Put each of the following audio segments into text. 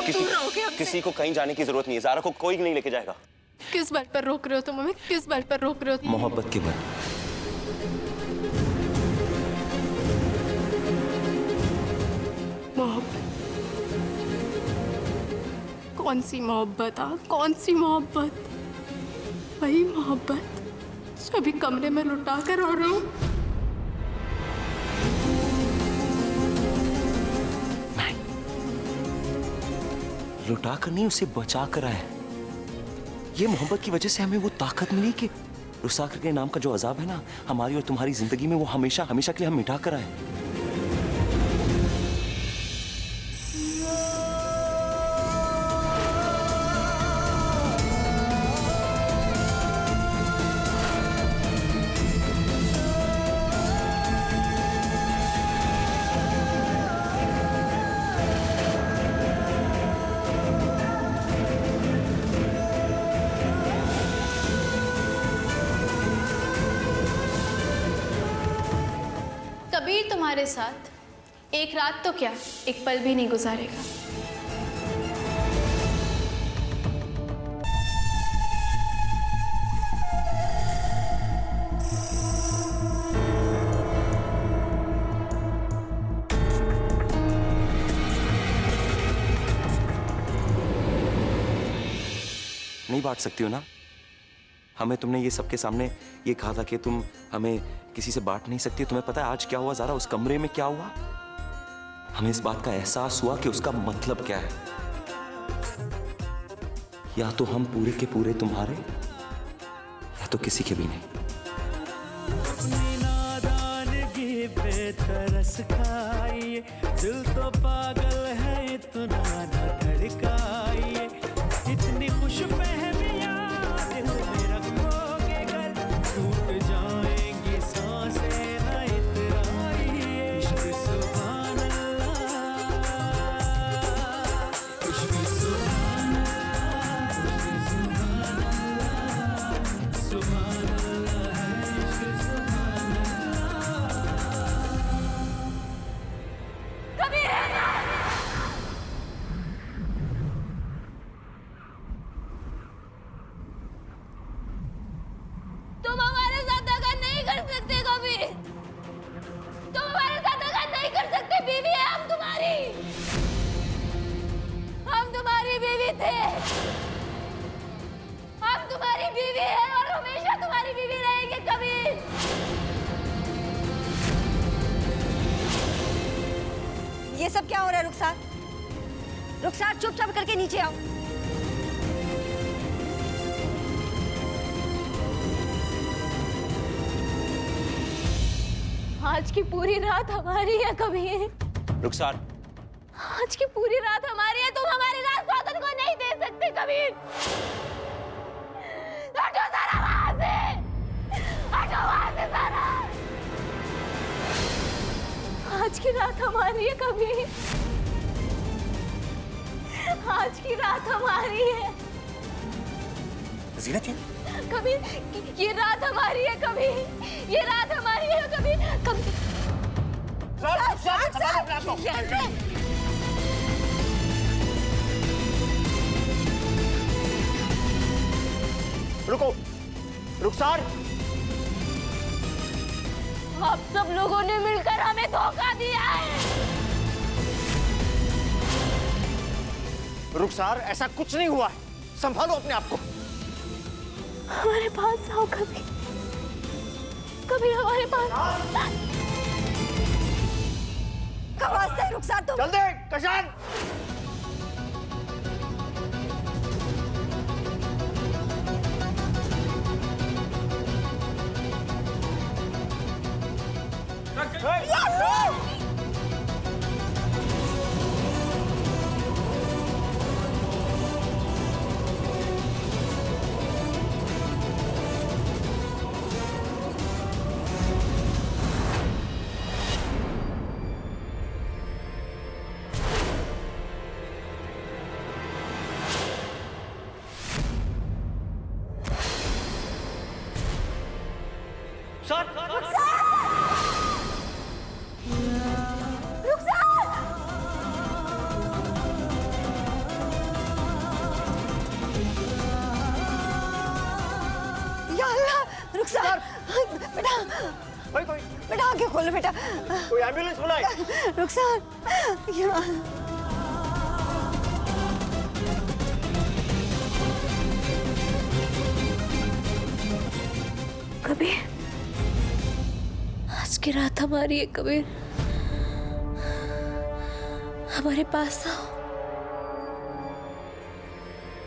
किसी को कहीं जाने की जरूरत नहीं है। ज़ारा को कोई नहीं लेके जाएगा। किस बात पर रोक रहे हो तुम हमें? किस बात पर रोक रहे हो? मोहब्बत के बल। मोहब्बत? कौन सी मोहब्बत? कौन सी मोहब्बत? वही मोहब्बत जो अभी कमरे में लुटा कर रो रहा हूं। नहीं, लुटा कर नहीं, उसे बचा कर आए। ये मोहब्बत की वजह से हमें वो ताकत मिली कि रुसाकर के नाम का जो अजाब है ना हमारी और तुम्हारी जिंदगी में, वो हमेशा हमेशा के लिए हम मिटा कर आए। कबीर तुम्हारे साथ एक रात तो क्या, एक पल भी नहीं गुजारेगा। नहीं बांट सकती हो ना हमें? तुमने ये सबके सामने ये कहा था कि तुम हमें किसी से बांट नहीं सकती। तुम्हें पता है आज क्या हुआ ज़ारा? उस कमरे में क्या हुआ? हमें इस बात का एहसास हुआ कि उसका मतलब क्या है। या तो हम पूरे के पूरे तुम्हारे, या तो किसी के भी नहीं। नादानगी पे तरस खाइए, दिल तो पागल है इतना ना धड़काइए, इतनी खुश फहमियां दिल में रखोगे अगर, टूट जाएंगी सांसें ना इतराइए। इश्क सुभान अल्लाह, इश्क सुभान अल्लाह, सुभान अल्लाह है इश्क सुभान तुम हमारे साथ दगा नहीं कर सकते कभी। तुम हमारे साथ दगा नहीं कर सकते। बीवी है हम तुम्हारी। हम तुम्हारी बीवी थे। हम तुम्हारी बीवी है और हमेशा तुम्हारी बीवी रहेंगे कभी। ये सब क्या हो रहा है? रुखसार, रुखसार चुपचाप करके नीचे आओ। आज की पूरी रात हमारी है कभी। रुखसार, आज की पूरी रात हमारी है। तुम हमारी रात स्वागत को नहीं दे सकते कभी। हटो ज़ारा वहां से, हटो वहां से ज़ारा। आज की रात हमारी है कभी। आज की रात हमारी है ज़ीनत, कभी। ये रात हमारी है कभी। ये रात हमारी है कभी कभी। रुको, रुखसार। आप सब लोगों ने मिलकर हमें धोखा दिया है। रुखसार, ऐसा कुछ नहीं हुआ है, संभालो अपने आप को। हमारे पास आओ कभी, कभी हमारे पास। कहाँ से रुखसार तुम? जल्दी कशान। भाई कोई बेटा आंखें खोलो बेटा। कोई एम्बुलेंस बुलाए। रुखसार यहाँ कबीर, आज की रात हमारी है कबीर, हमारे पास आओ,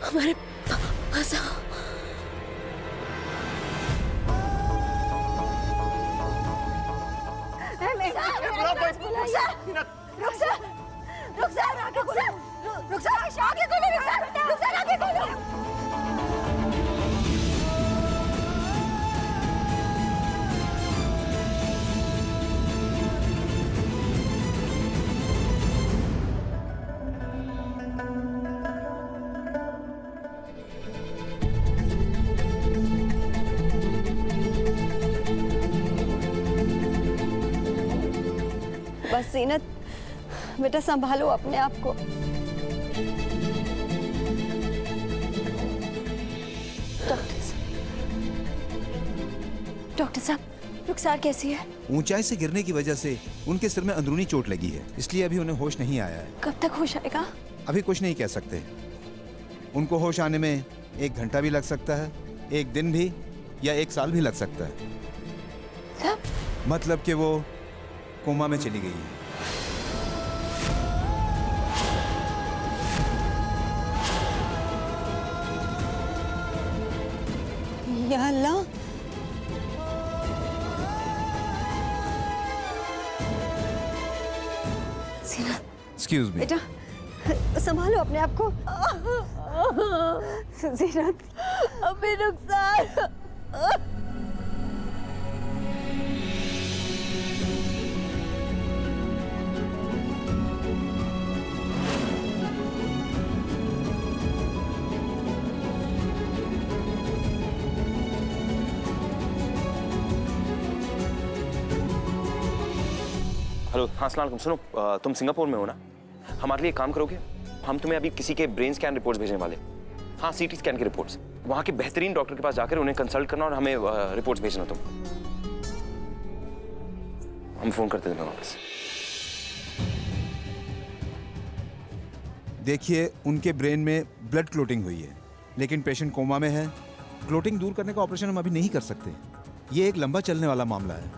हमारे पास आओ। रुखसार आगे खोलो। रुखसार आगे खोलो। रुखसार आगे खोलो। बस जीनत, बेटा संभालो अपने आप को। डॉक्टर साहब, रुखसार कैसी है? ऊंचाई से गिरने की वजह से उनके सिर में अंदरूनी चोट लगी है, इसलिए अभी उन्हें होश नहीं आया है। कब तक होश आएगा? अभी कुछ नहीं कह सकते। उनको होश आने में 1 घंटा भी लग सकता है, 1 दिन भी, या 1 साल भी लग सकता है। मतलब कि वो कोमा में चली गई है। या अल्लाह, एक्सक्यूज मी। बेटा संभालो अपने आप को। जीनत, अभी रुखसार। हेलो, हाँ अस्सलाम वालेकुम। सुनो, तुम सिंगापुर में हो ना? हमारे लिए काम करोगे? हम तुम्हें अभी किसी के ब्रेन स्कैन रिपोर्ट्स भेजने वाले। हाँ, सीटी स्कैन की रिपोर्ट्स। वहाँ के बेहतरीन डॉक्टर के पास जाकर उन्हें कंसल्ट करना और हमें रिपोर्ट्स भेजना। तुम हम फोन करते थे वापस। देखिए, उनके ब्रेन में ब्लड क्लोटिंग हुई है, लेकिन पेशेंट कोमा में है। क्लोटिंग दूर करने का ऑपरेशन हम अभी नहीं कर सकते। ये एक लंबा चलने वाला मामला है।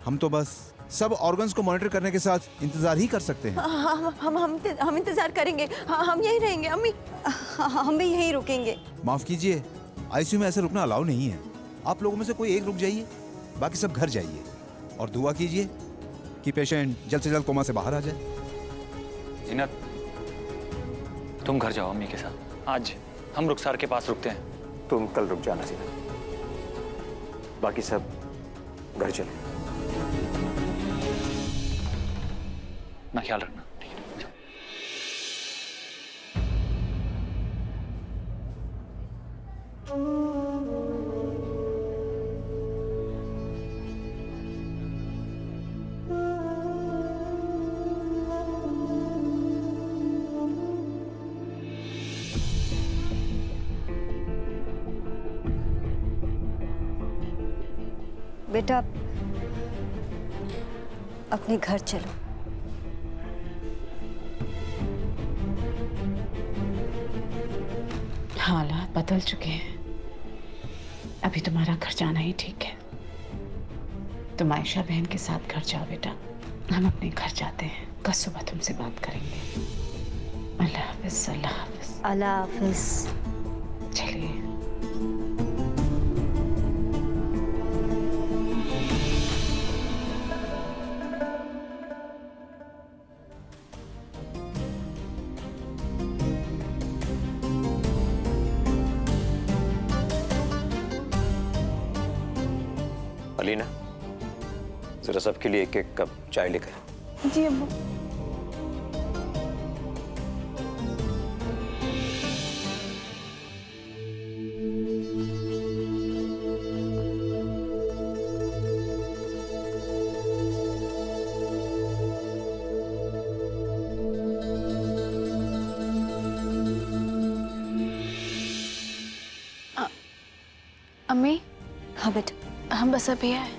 हम तो बस सब ऑर्गन्स को मॉनिटर करने के साथ इंतजार ही कर सकते हैं। हम इंतजार करेंगे। हम यहीं रहेंगे अम्मी। हम भी यहीं रुकेंगे। माफ कीजिए, आईसीयू में ऐसे रुकना अलाउ नहीं है। आप लोगों में से कोई एक रुक जाइए, बाकी सब घर जाइए और दुआ कीजिए कि पेशेंट जल्द से जल्द कोमा से बाहर आ जाए। जीनत, तुम घर जाओ अम्मी के साथ। आज हम रुखसार के पास रुकते हैं। तुम कल रुक जाना सीधा, बाकी सब घर चले। ना ख्याल रखना, ठीक है? बेटा अपने घर चलो। हालात बदल चुके हैं। अभी तुम्हारा घर जाना ही ठीक है। तुम आयशा बहन के साथ घर जाओ बेटा। हम अपने घर जाते हैं, कल सुबह तुमसे बात करेंगे। अल्लाह हाफिज। अल्लाह हाफिज। अल्लाह हाफिज। चलिए। अलीना, जरा सबके लिए 1-1 कप चाय लेकर। जी अम्मा। अम्मी, हाँ बेटा। हम बस अभी आए।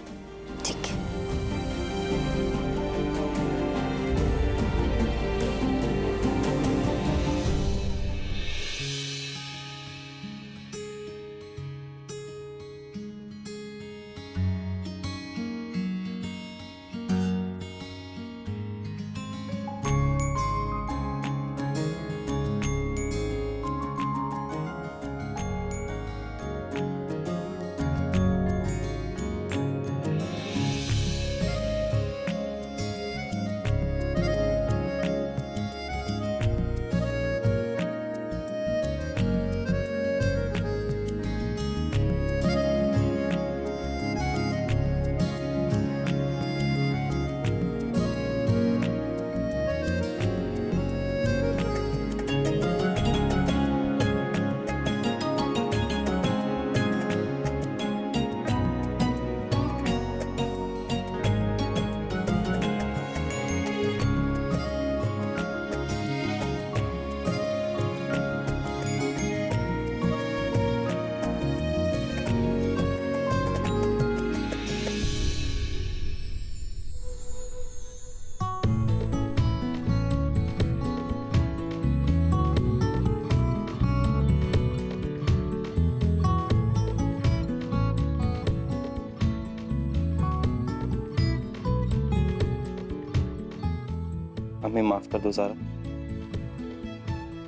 हमें माफ कर दो ज़ारा।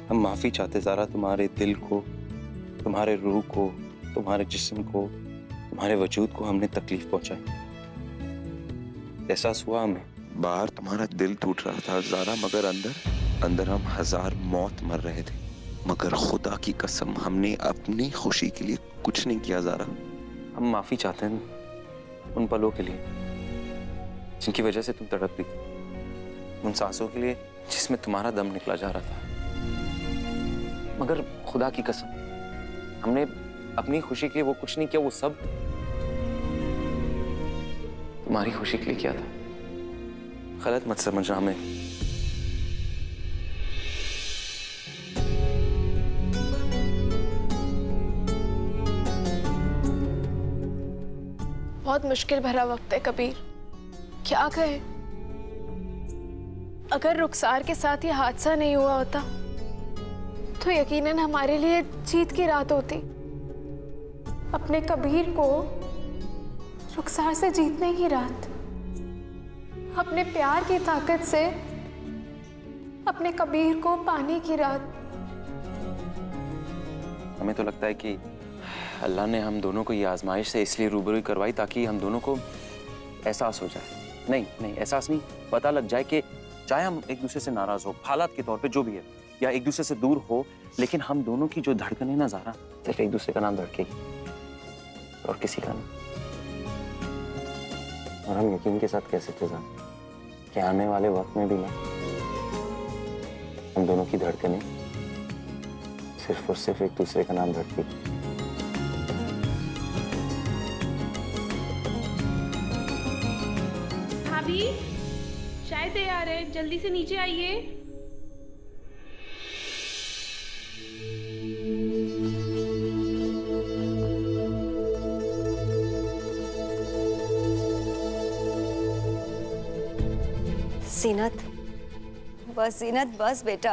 हम माफी चाहते ज़ारा, तुम्हारे दिल को, तुम्हारे रूह को, तुम्हारे जिस्म को, तुम्हारे वजूद को हमने तकलीफ पहुंचाई। एहसास हुआ हमें, बाहर तुम्हारा दिल टूट रहा था ज़ारा, मगर अंदर हम 1000 मौत मर रहे थे। मगर खुदा की कसम हमने अपनी खुशी के लिए कुछ नहीं किया ज़ारा। हम माफी चाहते हैं उन पलों के लिए जिनकी वजह से तुम तड़प रही थी, उन सांसों के लिए जिसमें तुम्हारा दम निकला जा रहा था। मगर खुदा की कसम हमने अपनी खुशी के लिए वो कुछ नहीं किया, वो सब तुम्हारी खुशी के लिए किया था। गलत मत समझना हमें। बहुत मुश्किल भरा वक्त है कबीर, क्या कहे। अगर रुखसार के साथ ये हादसा नहीं हुआ होता तो यकीनन हमारे लिए जीत की रात होती। अपने कबीर को रुखसार से जीतने की रात, अपने प्यार की ताकत से अपने कबीर को पाने की रात। हमें तो लगता है कि अल्लाह ने हम दोनों को ये आजमाइश से इसलिए रूबरू करवाई ताकि हम दोनों को एहसास हो जाए, नहीं एहसास नहीं, पता लग जाए कि चाहे हम एक दूसरे से नाराज हो, हालात के तौर पे जो भी है, या एक दूसरे से दूर हो, लेकिन हम दोनों की जो धड़कन है ना ज़ारा, सिर्फ एक दूसरे का नाम धड़केगी और किसी का नहीं। और हम यकीन के साथ कह सकते ज़ारा कि आने वाले वक्त में भी ना हम दोनों की धड़कनें सिर्फ और सिर्फ एक दूसरे का नाम धड़केगी। भाभी, चाय तैयार है, जल्दी से नीचे आइए। जीनत बस बेटा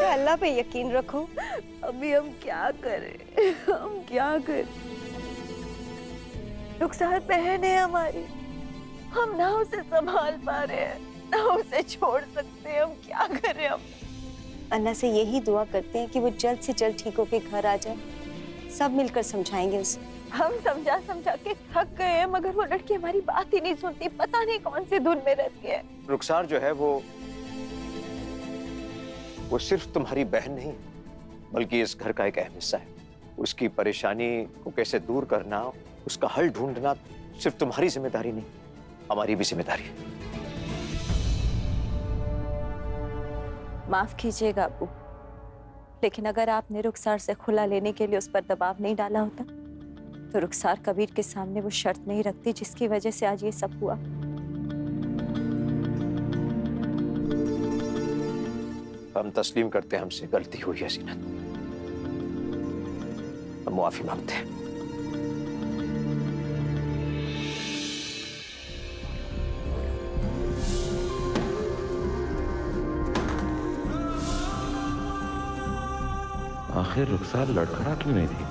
अल्लाह पे यकीन रखो। अभी हम क्या करें? रुखसार बहन है हमारी, हम ना उसे संभाल पा रहे हैं, ना उसे छोड़ सकते हैं। हम क्या करें? हम अल्लाह से यही दुआ करते हैं कि वो जल्द से जल्द ठीक होके घर आ जाए। सब मिलकर समझाएंगे उसे। हम समझा के थक गए हैं, मगर वो लड़की हमारी बात ही नहीं सुनती। पता नहीं कौन सी धुन में रहती है। रुखसार जो है वो सिर्फ तुम्हारी बहन नहीं, बल्कि इस घर का एक अहम हिस्सा है। उसकी परेशानी को कैसे दूर करना, उसका हल ढूंढना सिर्फ तुम्हारी जिम्मेदारी नहीं, हमारी भी जिम्मेदारी है। माफ कीजिएगा अब्बू, लेकिन अगर आपने रुखसार से खुला लेने के लिए उस पर दबाव नहीं डाला होता तो रुखसार कबीर के सामने वो शर्त नहीं रखती जिसकी वजह से आज ये सब हुआ। हम तस्लीम करते हैं हमसे गलती हुई है जीनत, हम माफी मांगते हैं। आखिर रुखसार लड़खड़ा क्यों नहीं थी?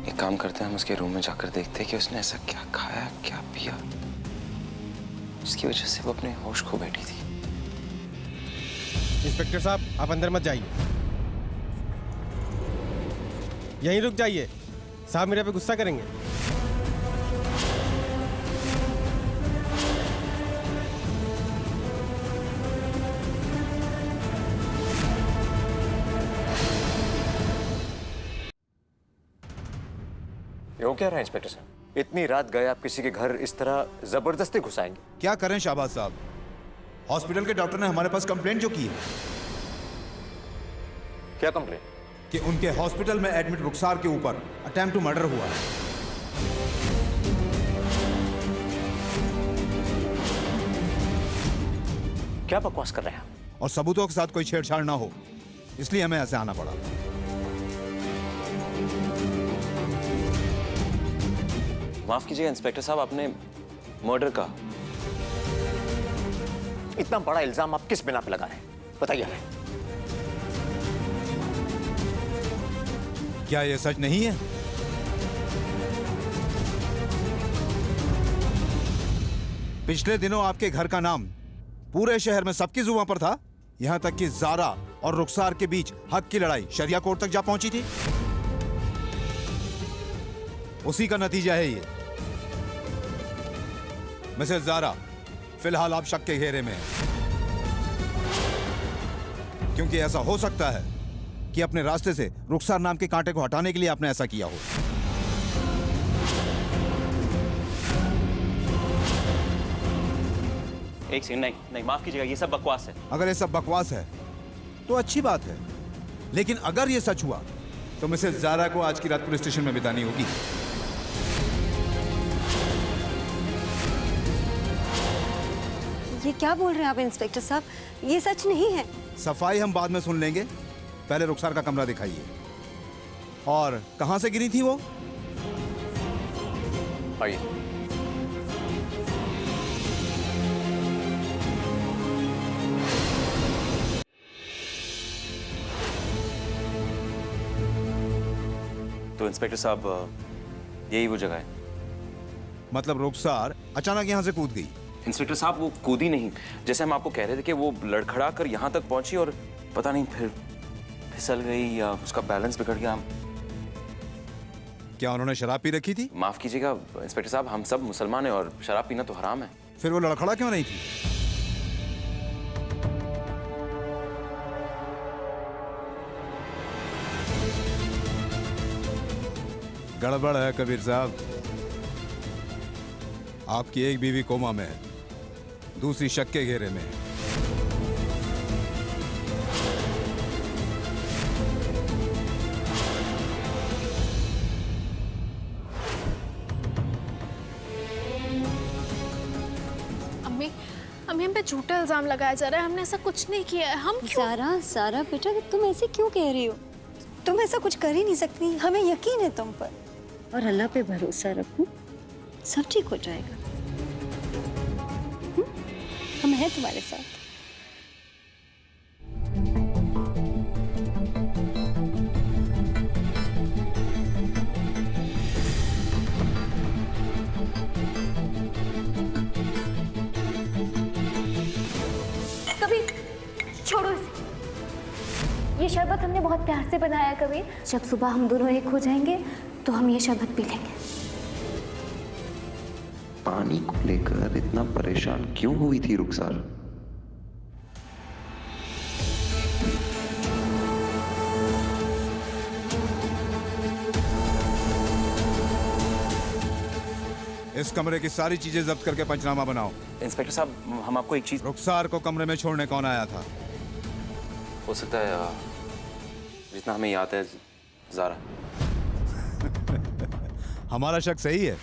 एक काम करते हैं, हम उसके रूम में जाकर देखते हैं कि उसने ऐसा क्या खाया, क्या पिया, जिसकी वजह से वो अपने होश खो बैठी थी। इंस्पेक्टर साहब, आप अंदर मत जाइए, यहीं रुक जाइए। साहब मेरे पे गुस्सा करेंगे। ये क्या रहा है इंस्पेक्टर साहब? इतनी रात गए आप किसी के घर इस तरह जबरदस्ती घुसाएंगे? क्या करें शाहबाज साहब, हॉस्पिटल के डॉक्टर ने हमारे पास कंप्लेंट जो की है। क्या कंप्लेंट? कि उनके हॉस्पिटल में एडमिट रुखसार के ऊपर अटेम्प्ट टू मर्डर हुआ है। क्या बकवास कर रहे हैं? और सबूतों के साथ कोई छेड़छाड़ ना हो, इसलिए हमें ऐसे आना पड़ा। माफ कीजिएगा इंस्पेक्टर साहब, आपने मर्डर का इतना बड़ा इल्जाम आप किस बिना पे लगा रहे हैं, बताइए हमें। क्या ये सच नहीं है? पिछले दिनों आपके घर का नाम पूरे शहर में सबकी जुबान पर था, यहां तक कि ज़ारा और रुखसार के बीच हक की लड़ाई शरिया कोर्ट तक जा पहुंची थी। उसी का नतीजा है ये। मिसेस ज़ारा, फिलहाल आप शक के घेरे में हैं, क्योंकि ऐसा हो सकता है कि अपने रास्ते से रुखसार नाम के कांटे को हटाने के लिए आपने ऐसा किया हो। एक सेकंड, नहीं नहीं, माफ कीजिएगा, ये सब बकवास है। अगर ये सब बकवास है तो अच्छी बात है, लेकिन अगर ये सच हुआ तो मिसेस ज़ारा को आज की रात पुलिस स्टेशन में बितानी होगी। ये क्या बोल रहे हैं आप इंस्पेक्टर साहब? ये सच नहीं है। सफाई हम बाद में सुन लेंगे, पहले रुखसार का कमरा दिखाइए। और कहां से गिरी थी वो? आइए। तो इंस्पेक्टर साहब, यही वो जगह है। मतलब रुखसार अचानक यहां से कूद गई? इंस्पेक्टर साहब, वो कूदी नहीं, जैसे हम आपको कह रहे थे कि वो लड़खड़ा कर यहाँ तक पहुंची और पता नहीं फिर फिसल गई या उसका बैलेंस बिगड़ गया। क्या उन्होंने शराब पी रखी थी? माफ कीजिएगा इंस्पेक्टर साहब, हम सब मुसलमान हैं और शराब पीना तो हराम है। फिर वो लड़खड़ा क्यों नहीं थी? गड़बड़ है कबीर साहब। आपकी एक बीवी कोमा में है, दूसरी शक के घेरे में है। अम्मी, अम्मी हम पे झूठा इल्जाम लगाया जा रहा है, हमने ऐसा कुछ नहीं किया है। हम क्यों? ज़ारा, ज़ारा बेटा, तुम ऐसे क्यों कह रही हो? तुम ऐसा कुछ कर ही नहीं सकती, हमें यकीन है तुम पर। और अल्लाह पे भरोसा रखो, सब ठीक हो जाएगा। हम हैं तुम्हारे साथ। कबीर, छोड़ो इसे। ये शरबत हमने बहुत प्यार से बनाया कबीर। जब सुबह हम दोनों एक हो जाएंगे तो हम ये शरबत पी लेंगे। पानी को लेकर इतना परेशान क्यों हुई थी रुखसार? इस कमरे की सारी चीजें जब्त करके पंचनामा बनाओ। इंस्पेक्टर साहब, हम आपको एक चीज। रुखसार को कमरे में छोड़ने कौन आया था? हो सकता है, जितना हमें याद है, ज़ारा। हमारा शक सही है।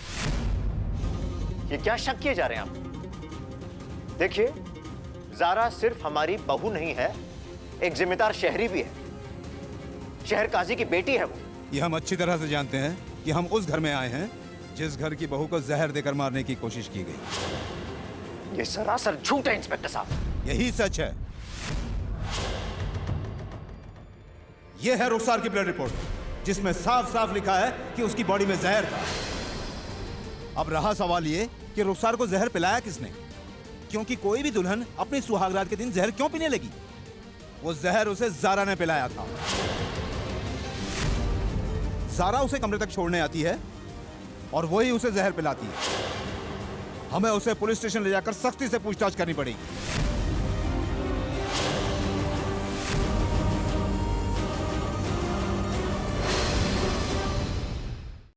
ये क्या शक किए जा रहे हैं आप? देखिए, ज़ारा सिर्फ हमारी बहू नहीं है, एक जिम्मेदार शहरी भी है। शहर काजी की बेटी है वो। ये हम अच्छी तरह से जानते हैं कि हम उस घर में आए हैं जिस घर की बहू को जहर देकर मारने की कोशिश की गई। ये सरासर झूठ है इंस्पेक्टर साहब। यही सच है। यह है रुखसार की ब्लड रिपोर्ट, जिसमें साफ साफ लिखा है कि उसकी बॉडी में जहर था। अब रहा सवाल ये कि रुखसार को जहर पिलाया किसने? क्योंकि कोई भी दुल्हन अपनी सुहागरात के दिन जहर क्यों पीने लगी? वो जहर उसे ज़ारा ने पिलाया था। ज़ारा उसे कमरे तक छोड़ने आती है और वही उसे जहर पिलाती है। हमें उसे पुलिस स्टेशन ले जाकर सख्ती से पूछताछ करनी पड़ेगी।